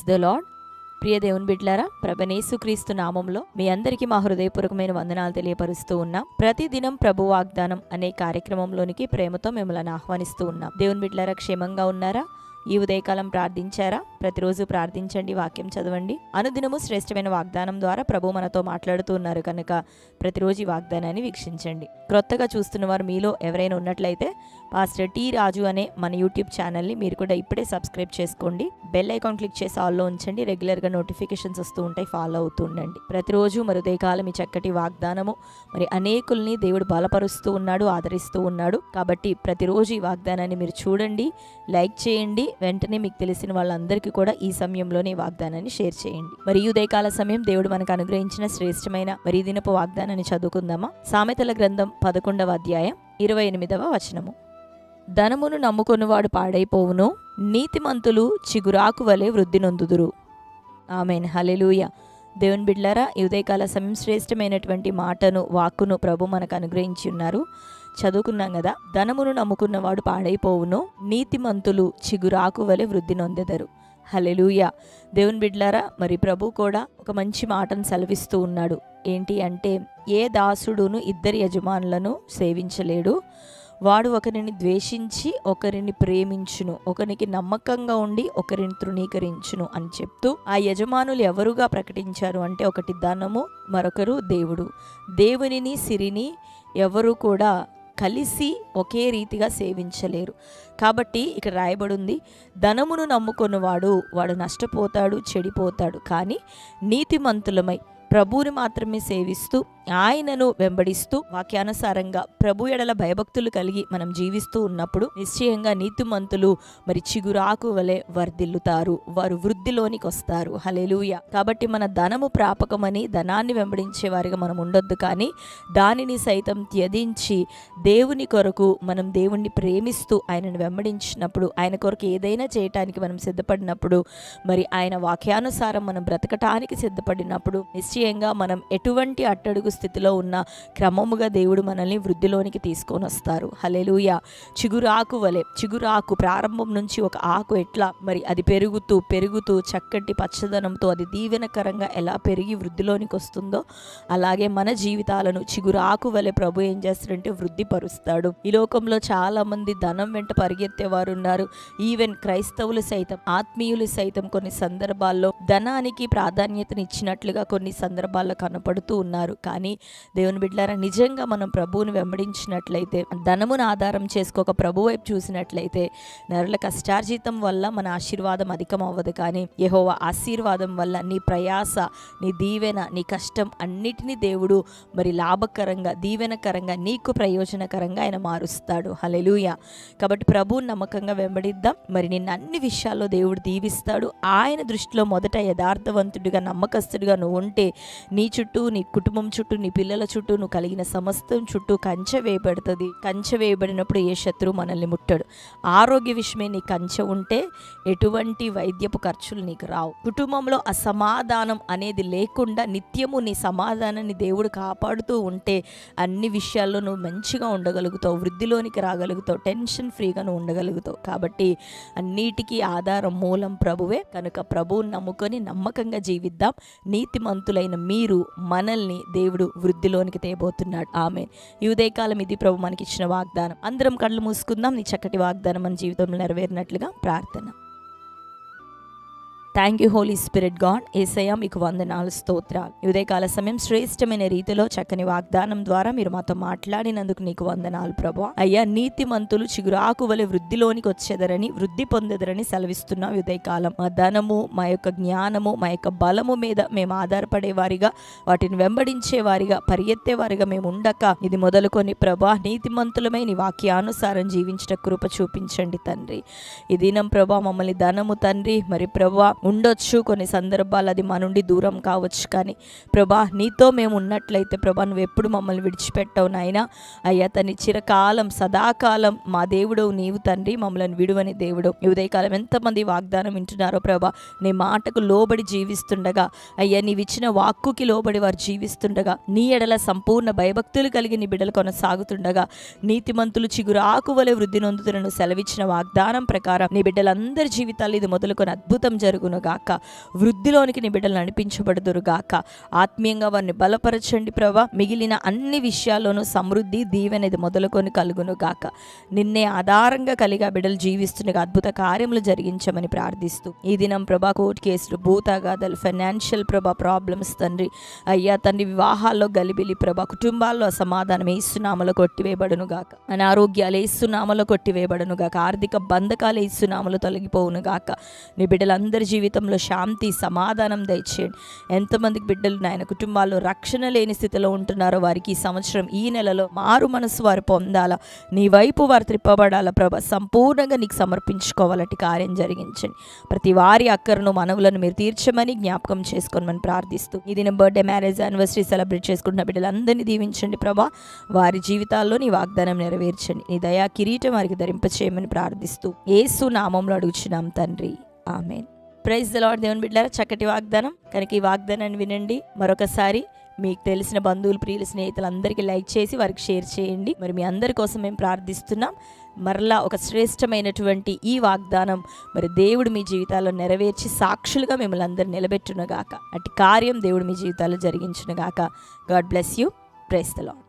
Praise the lord. ప్రియ దేవుని బిడ్డలారా, ప్రభునేసుక్రీస్తు నామంలో మీ అందరికీ మా హృదయపూర్వకమైన వందనాలు తెలియపరుస్తూ ఉన్నాం. ప్రతిదినం ప్రభు వాగ్దానం అనే కార్యక్రమంలోనికి ప్రేమతో మిమ్మల్ని ఆహ్వానిస్తూ ఉన్నాం. దేవుని బిడ్డలారా, క్షేమంగా ఉన్నారా? ఈ ఉదయకాలం ప్రార్థించారా? ప్రతిరోజు ప్రార్థించండి, వాక్యం చదవండి. అనుదినము శ్రేష్టమైన వాగ్దానం ద్వారా ప్రభు మనతో మాట్లాడుతూ ఉన్నారు కనుక ప్రతిరోజు ఈ వాగ్దానాన్ని వీక్షించండి. క్రొత్తగా చూస్తున్న వారు మీలో ఎవరైనా ఉన్నట్లయితే పాస్టర్ టి రాజు అనే మన యూట్యూబ్ ఛానల్ని మీరు కూడా ఇప్పుడే సబ్స్క్రైబ్ చేసుకోండి. బెల్ ఐకాన్ క్లిక్ చేసి ఆల్లో ఉంచండి. రెగ్యులర్గా నోటిఫికేషన్స్ వస్తూ ఉంటాయి, ఫాలో అవుతూ ఉండండి. ప్రతిరోజు మరి ఉదయకాలం ఈ చక్కటి వాగ్దానము మరి అనేకుల్ని దేవుడు బలపరుస్తూ ఉన్నాడు, ఆదరిస్తూ ఉన్నాడు. కాబట్టి ప్రతిరోజు ఈ వాగ్దానాన్ని మీరు చూడండి, లైక్ చేయండి. వెంటనే మీకు తెలిసిన వాళ్ళందరికీ కూడా ఈ సమయంలోనే వాగ్దానాన్ని షేర్ చేయండి. మరి ఈ ఉదయకాల సమయం దేవుడు మనకు అనుగ్రహించిన శ్రేష్టమైన మరి ఈ దినపు వాగ్దానాన్ని చదువుకుందామా? సామెతల గ్రంథం 11వ అధ్యాయం 28వ వచనము. ధనమును నమ్ముకొనివాడు పాడైపోవును, నీతిమంతులు చిగురాకు వలె వృద్ధి నొందుదురు. ఆమేన్, హల్లెలూయా. దేవుని బిడ్డలారా, ఈ ఉదయకాల సమయం శ్రేష్టమైనటువంటి మాటను, వాక్కును ప్రభు మనకు అనుగ్రహించి ఉన్నారు. చదువుకున్నాం కదా, ధనమును నమ్ముకున్నవాడు పాడైపోవును, నీతిమంతులు చిగురాకు వలె వృద్ధి నొందెదరు. హల్లెలూయా. దేవుని బిడ్డలారా, మరి ప్రభు కూడా ఒక మంచి మాటను సెలవిస్తూ ఉన్నాడు. ఏంటి అంటే, ఏ దాసుడును ఇద్దరి యజమానులను సేవించలేడు. వాడు ఒకరిని ద్వేషించి ఒకరిని ప్రేమించును, ఒకరికి నమ్మకంగా ఉండి ఒకరిని తృణీకరించును అని చెప్తూ ఆ యజమానులు ఎవరుగా ప్రకటించారు అంటే, ఒకటి ధనము, మరొకరు దేవుడు. దేవునిని సిరిని ఎవరు కూడా కలిసి ఒకే రీతిగా సేవించలేరు. కాబట్టి ఇక్కడ రాయబడింది, ధనమును నమ్ముకున్నవాడు వాడు నష్టపోతాడు, చెడిపోతాడు. కానీ నీతిమంతులమై ప్రభువుని మాత్రమే సేవిస్తూ ఆయనను వెంబడిస్తూ వాక్యానుసారంగా ప్రభు ఎడల భయభక్తులు కలిగి మనం జీవిస్తూ ఉన్నప్పుడు నిశ్చయంగా నీతిమంతులు మరి చిగురాకు వలె వర్ధిల్లుతారు, వారు వృద్ధిలోనికి వస్తారు. హల్లెలూయా. కాబట్టి మన ధనము ప్రాపకమని ధనాన్ని వెంబడించే వారిగా మనం ఉండొద్దు, కానీ దానిని సైతం త్యజించి దేవుని కొరకు మనం దేవుణ్ణి ప్రేమిస్తూ ఆయనను వెంబడించినప్పుడు, ఆయన కొరకు ఏదైనా చేయటానికి మనం సిద్ధపడినప్పుడు, మరి ఆయన వాక్యానుసారం మనం బ్రతకటానికి సిద్ధపడినప్పుడు నిశ్చయంగా మనం ఎటువంటి అట్టడుగు స్థితిలో ఉన్న క్రమముగా దేవుడు మనల్ని వృద్ధిలోనికి తీసుకొని వస్తారు. హల్లెలూయా. చిగురాకు వలె, చిగురాకు ప్రారంభం నుంచి ఒక ఆకు ఎట్లా మరి అది పెరుగుతూ పెరుగుతూ చక్కటి పచ్చదనంతో అది దీవెనకరంగా ఎలా పెరిగి వృద్ధిలోనికి వస్తుందో, అలాగే మన జీవితాలను చిగురాకు వలె ప్రభు ఏం చేస్తాడంటే వృద్ధి పరుస్తాడు. ఈ లోకంలో చాలా మంది ధనం వెంట పరిగెత్తేవారు ఉన్నారు. ఈవెన్ క్రైస్తవులు సైతం, ఆత్మీయులు సైతం కొన్ని సందర్భాల్లో ధనానికి ప్రాధాన్యతనిచ్చినట్లుగా కొన్ని సందర్భాల్లో కనపడుతూ ఉన్నారు. కానీ దేవుని బిడ్డలారా, నిజంగా మనం ప్రభువుని వెంబడించినట్లయితే, ధనమును ఆధారం చేసుకోక ప్రభు వైపు చూసినట్లయితే, నరుల కష్టార్జితం వల్ల మన ఆశీర్వాదం అధికం అవ్వదు, కానీ యెహోవా ఆశీర్వాదం వల్ల నీ ప్రయాస, నీ దీవెన, నీ కష్టం అన్నిటినీ దేవుడు మరి లాభకరంగా, దీవెనకరంగా, నీకు ప్రయోజనకరంగా ఆయన మారుస్తాడు. హల్లెలూయా. కాబట్టి ప్రభువుని నమ్మకంగా వెంబడిద్దాం. మరి నిన్ను అన్ని విషయాల్లో దేవుడు దీవిస్తాడు. ఆయన దృష్టిలో మొదట యథార్థవంతుడిగా, నమ్మకస్తుడిగా నువ్వు ఉంటే నీ చుట్టూ, నీ కుటుంబం చుట్టూ, నీ పిల్లల చుట్టూ, నువ్వు కలిగిన సమస్తం చుట్టూ కంచె వేయబడుతుంది. కంచె వేయబడినప్పుడు ఏ శత్రువు మనల్ని ముట్టడు. ఆరోగ్య విషయమే నీ కంచె ఉంటే ఎటువంటి వైద్యపు ఖర్చులు నీకు రావు. కుటుంబంలో అసమాధానం అనేది లేకుండా నిత్యము నీ సమాధానాన్ని దేవుడు కాపాడుతూ ఉంటే అన్ని విషయాల్లో నువ్వు మంచిగా ఉండగలుగుతావు, వృద్ధిలోనికి రాగలుగుతావు, టెన్షన్ ఫ్రీగా నువ్వు ఉండగలుగుతావు. కాబట్టి అన్నిటికీ ఆధారం, మూలం ప్రభువే. కనుక ప్రభువుని నమ్ముకొని నమ్మకంగా జీవిద్దాం. నీతిమంతులైన మీరు మనల్ని దేవుడు వృద్ధిలోనికి తేబోతున్నాడు. ఆమేన్. ఈ ఉదయకాలం ఇది ప్రభు మనకి ఇచ్చిన వాగ్దానం. అందరం కళ్ళు మూసుకుందాం. నీ చక్కటి వాగ్దానం మన జీవితంలో నెరవేరినట్లుగా ప్రార్థన. Thank you Holy Spirit God. యేసయ్యా, మీకు వందనాలు, స్తోత్రాలు. ఈ ఉదయకాల సమయం శ్రేష్టమైన రీతిలో చక్కని వాగ్దానం ద్వారా మీరు మాతో మాట్లాడినందుకు నీకు వందనాలు ప్రభా. అయ్యా, నీతిమంతులు చిగురాకు వలె వృద్ధిలోనికి వచ్చేదరని, వృద్ధి పొందేదరని సెలవిస్తున్నాం. ఉదయకాలం మా ధనము, మా యొక్క జ్ఞానము, మా యొక్క బలము మీద మేము ఆధారపడే వారిగా, వాటిని వెంబడించే వారిగా, పరిగెత్తే వారిగా మేము ఉండక, ఇది మొదలుకొని ప్రభా నీతిమంతులమై నీ వాక్యానుసారం జీవించట కృప చూపించండి తండ్రి. ఈ దినం ప్రభా మమ్మల్ని ధనము తండ్రి మరి ప్రభా ఉండొచ్చు, కొన్ని సందర్భాలు అది మా నుండి దూరం కావచ్చు, కానీ ప్రభా నీతో మేము ఉన్నట్లయితే ప్రభా నువ్వు ఎప్పుడు మమ్మల్ని విడిచిపెట్టవు నాయనా. అయ్యా తని చిరకాలం సదాకాలం మా దేవుడు నీవు తండ్రి, మమ్మల్ని విడువని దేవుడు. ఈ ఉదయకాలం ఎంతమంది వాగ్దానం వింటున్నారో ప్రభా, నీ మాటకు లోబడి జీవిస్తుండగా, అయ్యా నీవిచ్చిన వాక్కుకి లోబడి వారు జీవిస్తుండగా, నీ ఎడల సంపూర్ణ భయభక్తులు కలిగి నీ బిడ్డలు కొనసాగుతుండగా, నీతిమంతులు చిగురాకు వలె వృద్ధి నొందుతున్న సెలవిచ్చిన వాగ్దానం ప్రకారం నీ బిడ్డలందరి జీవితాలు ఇది మొదలుకొని అద్భుతం జరుగును కలుగునుగాక. వృద్ధిలోనికి నీ బిడ్డలు నడిపించబడుదురుగాక. ఆత్మీయంగా వారిని బలపరచండి ప్రభా. మిగిలిన అన్ని విషయాల్లోనూ సమృద్ధి దీవెనది మొదలుకొని కలుగునుగాక. నిన్నే ఆధారంగా కలిగి ఆ బిడ్డలు జీవిస్తుండగా అద్భుత కార్యములు జరిగించమని ప్రార్థిస్తూ ఈ దినం ప్రభా కోర్టు కేసులు, భూతాగాదాలు, ఫైనాన్షియల్ ప్రభా ప్రాబ్లమ్స్ తండ్రి, అయ్యా తండ్రి వివాహాల్లో గలిబిలి ప్రభా, కుటుంబాల్లో అసమాధానం ఏసునామలో కొట్టివేయబడునుగాక. అనారోగ్యాలు ఏసునామలో కొట్టివేయబడునుగాక. ఆర్థిక బంధకాలు ఏసునామలో తొలగిపోవునుగాక. నీ బిడ్డలందరి జీవితంలో శాంతి సమాధానం దయచేయండి. ఎంతమందికి బిడ్డలు నాయన కుటుంబాల్లో రక్షణ లేని స్థితిలో ఉంటున్నారో వారికి ఈ సంవత్సరం ఈ నెలలో మారు మనసు వారు పొందాలా, నీ వైపు వారు త్రిప్పబడాలా ప్రభా. సంపూర్ణంగా నీకు సమర్పించుకోవాలంటే కార్యం జరిగించండి. ప్రతి వారి అక్కరను మనవులను మీరు తీర్చమని జ్ఞాపకం చేసుకోమని ప్రార్థిస్తూ ఈ దినం బర్త్డే, మ్యారేజ్, యానివర్సరీ సెలబ్రేట్ చేసుకుంటున్న బిడ్డలందరినీ దీవించండి ప్రభా. వారి జీవితాల్లో నీ వాగ్దానం నెరవేర్చండి. నీ దయా కిరీటం వారికి ధరింపచేయమని ప్రార్థిస్తూ యేసు నామంలో అడుగుచున్నాం తండ్రి, ఆమేన్. Praise the lord. దేవుని బిడ్డలారా, చక్కటి వాగ్దానం కనుక ఈ వాగ్దానాన్ని వినండి. మరొకసారి మీకు తెలిసిన బంధువులు, ప్రియులు, స్నేహితులందరికీ లైక్ చేసి వారికి షేర్ చేయండి. మరి మీ అందరి కోసం మేము ప్రార్థిస్తున్నాం. మరలా ఒక శ్రేష్టమైనటువంటి ఈ వాగ్దానం మరి దేవుడు మీ జీవితాల్లో నెరవేర్చి సాక్షులుగా మిమ్మల్ని అందరూ నిలబెట్టునుగాక. అట్టి కార్యం దేవుడు మీ జీవితాల్లో జరిగించునుగాక. God bless you. Praise the lord.